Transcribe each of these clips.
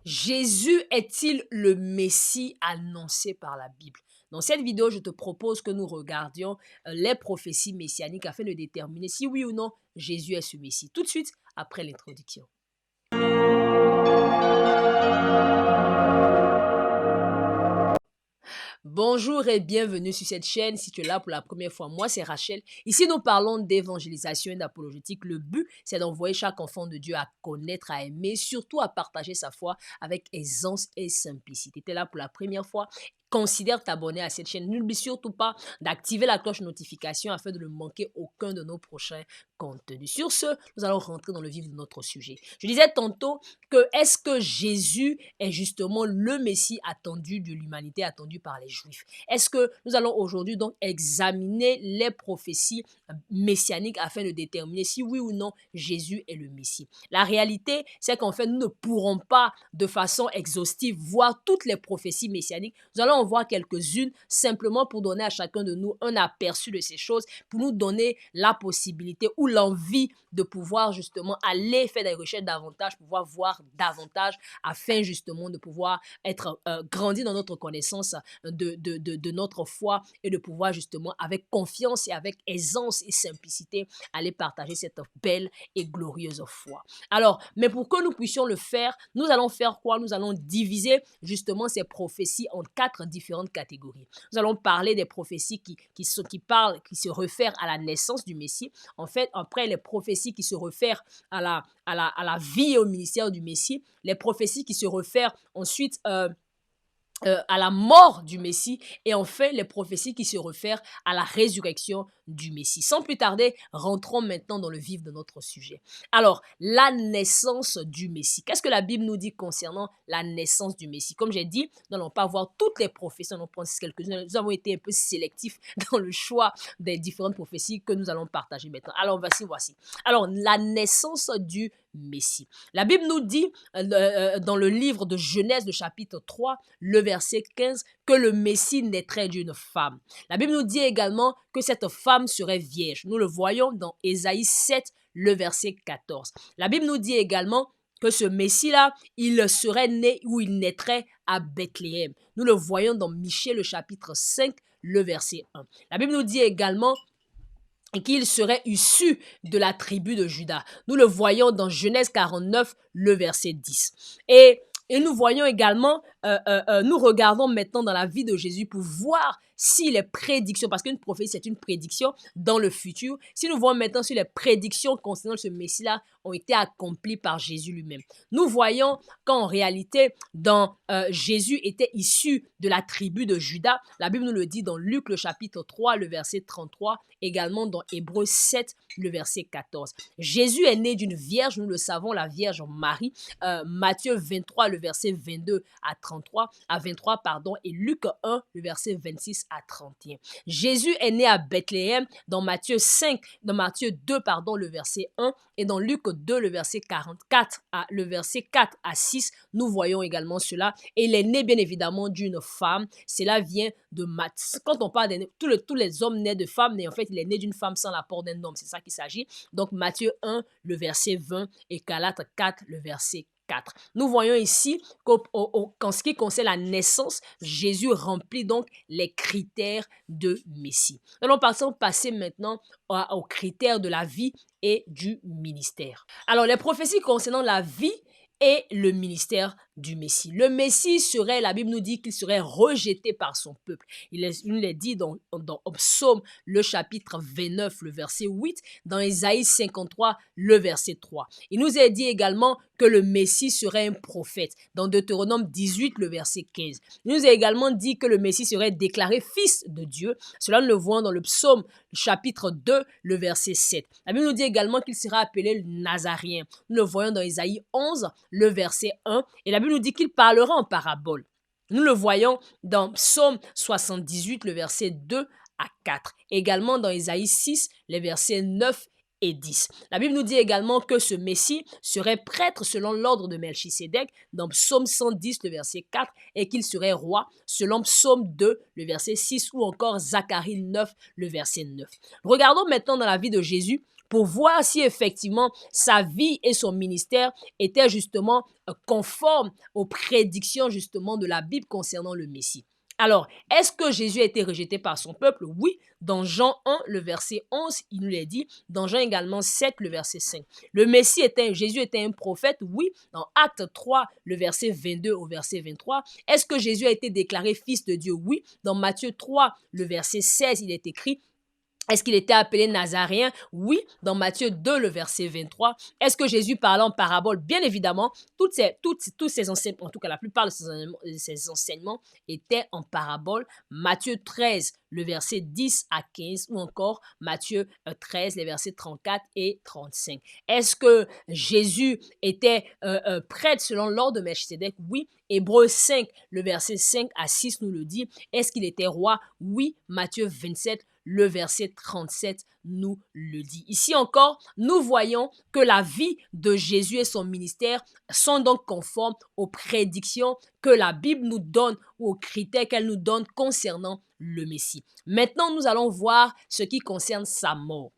Jésus est-il le Messie annoncé par la Bible? Dans cette vidéo, je te propose que nous regardions les prophéties messianiques afin de déterminer si oui ou non Jésus est ce Messie. Tout de suite après l'introduction. Bonjour et bienvenue sur cette chaîne. Si tu es là pour la première fois, moi c'est Rachel. Ici, nous parlons d'évangélisation et d'apologétique. Le but, c'est d'envoyer chaque enfant de Dieu à connaître, à aimer, surtout à partager sa foi avec aisance et simplicité. Tu es là pour la première fois. Considère t'abonner à cette chaîne. N'oublie surtout pas d'activer la cloche de notification afin de ne manquer aucun de nos prochains contenus. Sur ce, nous allons rentrer dans le vif de notre sujet. Je disais tantôt que est-ce que Jésus est justement le Messie attendu de l'humanité, attendu par les Juifs? Est-ce que nous allons aujourd'hui donc examiner les prophéties messianiques afin de déterminer si oui ou non Jésus est le Messie? La réalité, c'est qu'en fait, nous ne pourrons pas de façon exhaustive voir toutes les prophéties messianiques. Nous allons en voir quelques-unes simplement pour donner à chacun de nous un aperçu de ces choses, pour nous donner la possibilité ou l'envie de pouvoir justement aller faire des recherches davantage, pouvoir voir davantage afin justement de pouvoir être grandi dans notre connaissance de notre foi et de pouvoir justement avec confiance et avec aisance et simplicité aller partager cette belle et glorieuse foi. Alors, mais pour que nous puissions le faire, nous allons faire quoi? Nous allons diviser justement ces prophéties en 4 différentes catégories. Nous allons parler des prophéties qui se réfèrent à la naissance du Messie. En fait, après les prophéties qui se réfèrent à la vie et au ministère du Messie, les prophéties qui se réfèrent ensuite à la mort du Messie et enfin les prophéties qui se réfèrent à la résurrection du Messie. Sans plus tarder, rentrons maintenant dans le vif de notre sujet. Alors, la naissance du Messie. Qu'est-ce que la Bible nous dit concernant la naissance du Messie? Comme j'ai dit, nous n'allons pas voir toutes les prophéties, nous en prendre quelques-unes. Nous avons été un peu sélectifs dans le choix des différentes prophéties que nous allons partager maintenant. Alors, voici. Alors, la naissance du Messie. La Bible nous dit dans le livre de Genèse, le chapitre 3, le verset 15, que le Messie naîtrait d'une femme. La Bible nous dit également que cette femme serait vierge. Nous le voyons dans Ésaïe 7, le verset 14. La Bible nous dit également que ce Messie-là, il serait né ou il naîtrait à Bethléem. Nous le voyons dans Michée, le chapitre 5, le verset 1. La Bible nous dit également et qu'il serait issu de la tribu de Juda. Nous le voyons dans Genèse 49, le verset 10. Et nous voyons également, nous regardons maintenant dans la vie de Jésus pour voir si les prédictions, parce qu'une prophétie c'est une prédiction dans le futur, si nous voyons maintenant si les prédictions concernant ce Messie-là ont été accomplies par Jésus lui-même. Nous voyons qu'en réalité, Jésus était issu de la tribu de Juda. La Bible nous le dit dans Luc le chapitre 3, le verset 33, également dans Hébreux 7, le verset 14. Jésus est né d'une vierge, nous le savons, la Vierge Marie. Matthieu 23, le verset 22 à 23, pardon, et Luc 1, le verset 26 à 31. Jésus est né à Bethléem dans Matthieu 2, pardon, le verset 1, et dans Luc 2, le verset 44 le verset 4 à 6, nous voyons également cela. Et il est né bien évidemment d'une femme. Cela vient de Matthieu. Quand on parle tous les hommes nés de femmes, mais en fait, il est né d'une femme sans l'apport d'un homme. C'est ça qu'il s'agit. Donc Matthieu 1, le verset 20 et Galates 4, le verset 4. Nous voyons ici qu'en ce qui concerne la naissance, Jésus remplit donc les critères de Messie. Nous allons passer maintenant aux critères de la vie et du ministère. Alors, les prophéties concernant la vie et le ministère du Messie. Le Messie serait, la Bible nous dit qu'il serait rejeté par son peuple. Il est dit dans Psaume, le chapitre 29, le verset 8, dans Ésaïe 53, le verset 3. Il nous est dit également que le Messie serait un prophète, dans Deutéronome 18, le verset 15. Il nous est également dit que le Messie serait déclaré fils de Dieu. Cela nous le voyons dans le Psaume, chapitre 2, le verset 7. La Bible nous dit également qu'il sera appelé le Nazarien. Nous le voyons dans Ésaïe 11, le verset 1, et la Bible nous dit qu'il parlera en parabole. Nous le voyons dans Psaume 78, le verset 2 à 4. Également dans Ésaïe 6, les versets 9 et 10. La Bible nous dit également que ce Messie serait prêtre selon l'ordre de Melchisédek dans Psaume 110, le verset 4, et qu'il serait roi selon Psaume 2, le verset 6, ou encore Zacharie 9, le verset 9. Regardons maintenant dans la vie de Jésus pour voir si effectivement sa vie et son ministère étaient justement conformes aux prédictions justement de la Bible concernant le Messie. Alors, est-ce que Jésus a été rejeté par son peuple? Oui. Dans Jean 1, le verset 11, il nous l'a dit. Dans Jean également 7, le verset 5. Jésus était un prophète? Oui. Dans Acte 3, le verset 22 au verset 23. Est-ce que Jésus a été déclaré fils de Dieu? Oui. Dans Matthieu 3, le verset 16, il est écrit: est-ce qu'il était appelé Nazaréen? Oui, dans Matthieu 2, le verset 23. Est-ce que Jésus parlait en parabole? Bien évidemment, tous ces enseignements, en tout cas la plupart de ces enseignements étaient en parabole. Matthieu 13, le verset 10 à 15, ou encore Matthieu 13, les versets 34 et 35. Est-ce que Jésus était prêtre selon l'ordre de Melchisédek? Oui. Hébreux 5, le verset 5 à 6 nous le dit. Est-ce qu'il était roi? Oui. Matthieu 27, le verset 37 nous le dit. Ici encore, nous voyons que la vie de Jésus et son ministère sont donc conformes aux prédictions que la Bible nous donne ou aux critères qu'elle nous donne concernant le Messie. Maintenant, nous allons voir ce qui concerne sa mort.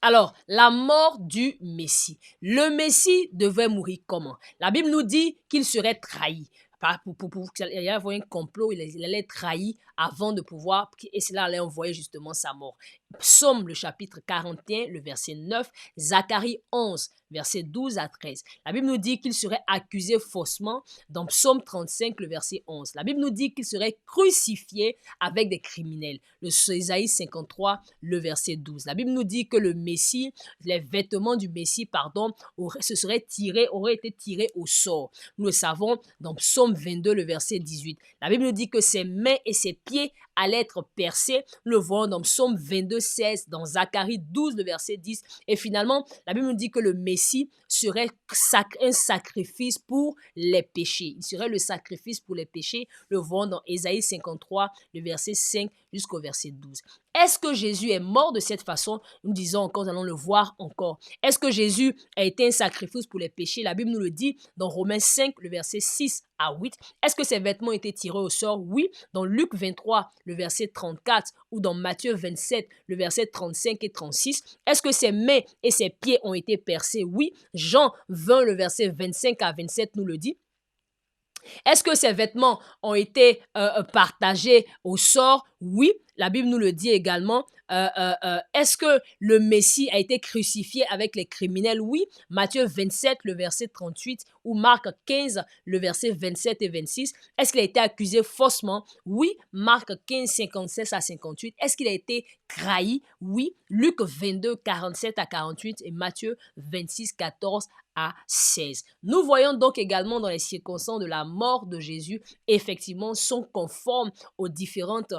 Alors, la mort du Messie. Le Messie devait mourir comment? La Bible nous dit qu'il serait trahi. Il y avait un complot, il allait être trahi avant de pouvoir, et cela allait envoyer justement sa mort. Psaume, le chapitre 41, le verset 9, Zacharie 11, verset 12 à 13. La Bible nous dit qu'il serait accusé faussement dans Psaume 35, le verset 11. La Bible nous dit qu'il serait crucifié avec des criminels. Isaïe 53, le verset 12. La Bible nous dit que le Messie, les vêtements du Messie, auraient été tirés au sort. Nous le savons dans Psaume 22, le verset 18. La Bible nous dit que ses mains et ses pieds allaient être percés. Nous le voyons dans Psaume 22, 16, dans Zacharie 12, le verset 10. Et finalement, la Bible nous dit que le Messie serait un sacrifice pour les péchés. Il serait le sacrifice pour les péchés. Le voyons dans Ésaïe 53, le verset 5 jusqu'au verset 12. Est-ce que Jésus est mort de cette façon? Nous disons encore, nous allons le voir encore. Est-ce que Jésus a été un sacrifice pour les péchés? La Bible nous le dit dans Romains 5, le verset 6 à 8. Est-ce que ses vêtements étaient tirés au sort? Oui. Dans Luc 23, le verset 34, ou dans Matthieu 27, le verset 35 et 36. Est-ce que ses mains et ses pieds ont été percés? Oui. Jean 20, le verset 25 à 27 nous le dit. Est-ce que ces vêtements ont été partagés au sort? Oui, la Bible nous le dit également. Est-ce que le Messie a été crucifié avec les criminels? Oui, Matthieu 27, le verset 38, ou Marc 15, le verset 27 et 26. Est-ce qu'il a été accusé faussement? Oui, Marc 15, 56 à 58. Est-ce qu'il a été trahi? Oui, Luc 22, 47 à 48 et Matthieu 26, 14 à 16. Nous voyons donc également dans les circonstances de la mort de Jésus, effectivement, sont conformes aux différentes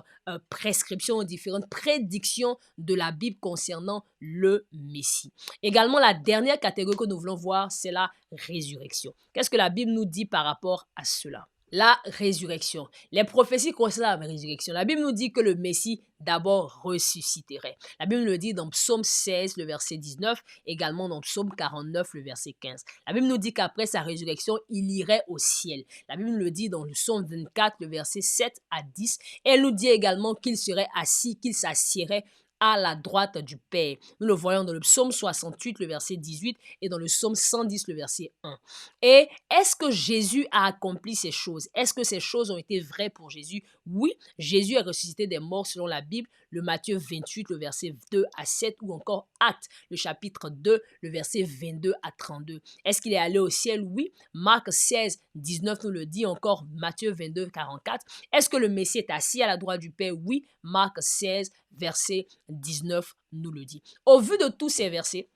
prescriptions, aux différentes prédictions de la Bible concernant le Messie. Également, la dernière catégorie que nous voulons voir, c'est la résurrection. Qu'est-ce que la Bible nous dit par rapport à cela? La résurrection. Les prophéties concernant la résurrection. La Bible nous dit que le Messie d'abord ressusciterait. La Bible le dit dans Psaume 16, le verset 19, également dans Psaume 49, le verset 15. La Bible nous dit qu'après sa résurrection, il irait au ciel. La Bible nous le dit dans le Psaume 24, le verset 7 à 10. Et elle nous dit également qu'il serait assis, qu'il s'assiérait à la droite du Père. Nous le voyons dans le psaume 68, le verset 18, et dans le psaume 110, le verset 1. Et est-ce que Jésus a accompli ces choses? Est-ce que ces choses ont été vraies pour Jésus? Oui, Jésus a ressuscité des morts selon la Bible, le Matthieu 28, le verset 2 à 7, ou encore Actes, le chapitre 2, le verset 22 à 32. Est-ce qu'il est allé au ciel? Oui. Marc 16, 19 nous le dit, encore Matthieu 22, 44. Est-ce que le Messie est assis à la droite du Père? Oui. Marc 16, verset 19 nous le dit. Au vu de tous ces versets,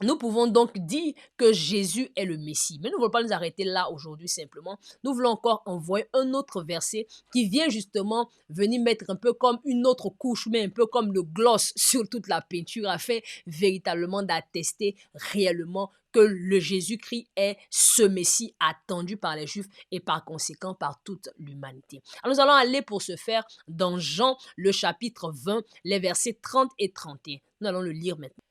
nous pouvons donc dire que Jésus est le Messie. Mais nous ne voulons pas nous arrêter là aujourd'hui simplement. Nous voulons encore envoyer un autre verset qui vient justement venir mettre un peu comme une autre couche, mais un peu comme le gloss sur toute la peinture afin véritablement d'attester réellement que le Jésus-Christ est ce Messie attendu par les Juifs et par conséquent par toute l'humanité. Alors nous allons aller pour ce faire dans Jean, le chapitre 20, les versets 30 et 31. Nous allons le lire maintenant.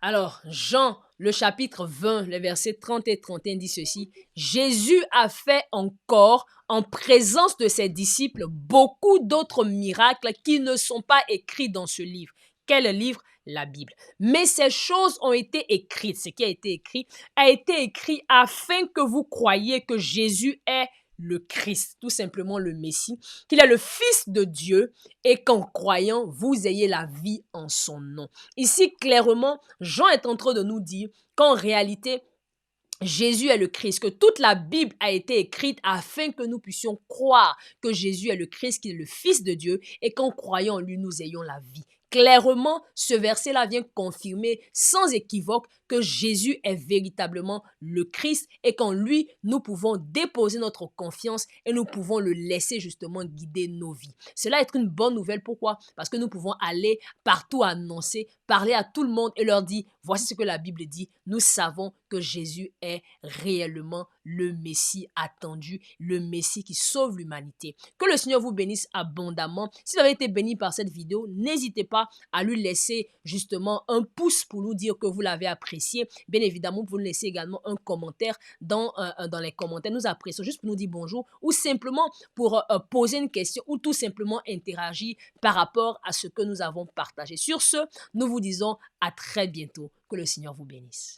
Alors, Jean, le chapitre 20, les versets 30 et 31 dit ceci. Jésus a fait encore, en présence de ses disciples, beaucoup d'autres miracles qui ne sont pas écrits dans ce livre. Quel livre? La Bible. Mais ces choses ont été écrites. Ce qui a été écrit afin que vous croyiez que Jésus est le Christ, tout simplement le Messie, qu'il est le Fils de Dieu et qu'en croyant, vous ayez la vie en son nom. Ici, clairement, Jean est en train de nous dire qu'en réalité, Jésus est le Christ, que toute la Bible a été écrite afin que nous puissions croire que Jésus est le Christ, qu'il est le Fils de Dieu et qu'en croyant en lui, nous ayons la vie. Clairement, ce verset-là vient confirmer sans équivoque que Jésus est véritablement le Christ et qu'en lui, nous pouvons déposer notre confiance et nous pouvons le laisser justement guider nos vies. Cela est une bonne nouvelle. Pourquoi? Parce que nous pouvons aller partout annoncer, parler à tout le monde et leur dire, voici ce que la Bible dit. Nous savons que Jésus est réellement le Messie attendu, le Messie qui sauve l'humanité. Que le Seigneur vous bénisse abondamment. Si vous avez été béni par cette vidéo, n'hésitez pas à lui laisser justement un pouce pour nous dire que vous l'avez apprécié. Bien évidemment, vous pouvez laisser également un commentaire dans les commentaires. Nous apprécions juste pour nous dire bonjour ou simplement pour poser une question ou tout simplement interagir par rapport à ce que nous avons partagé. Sur ce, nous vous disons à très bientôt. Que le Seigneur vous bénisse.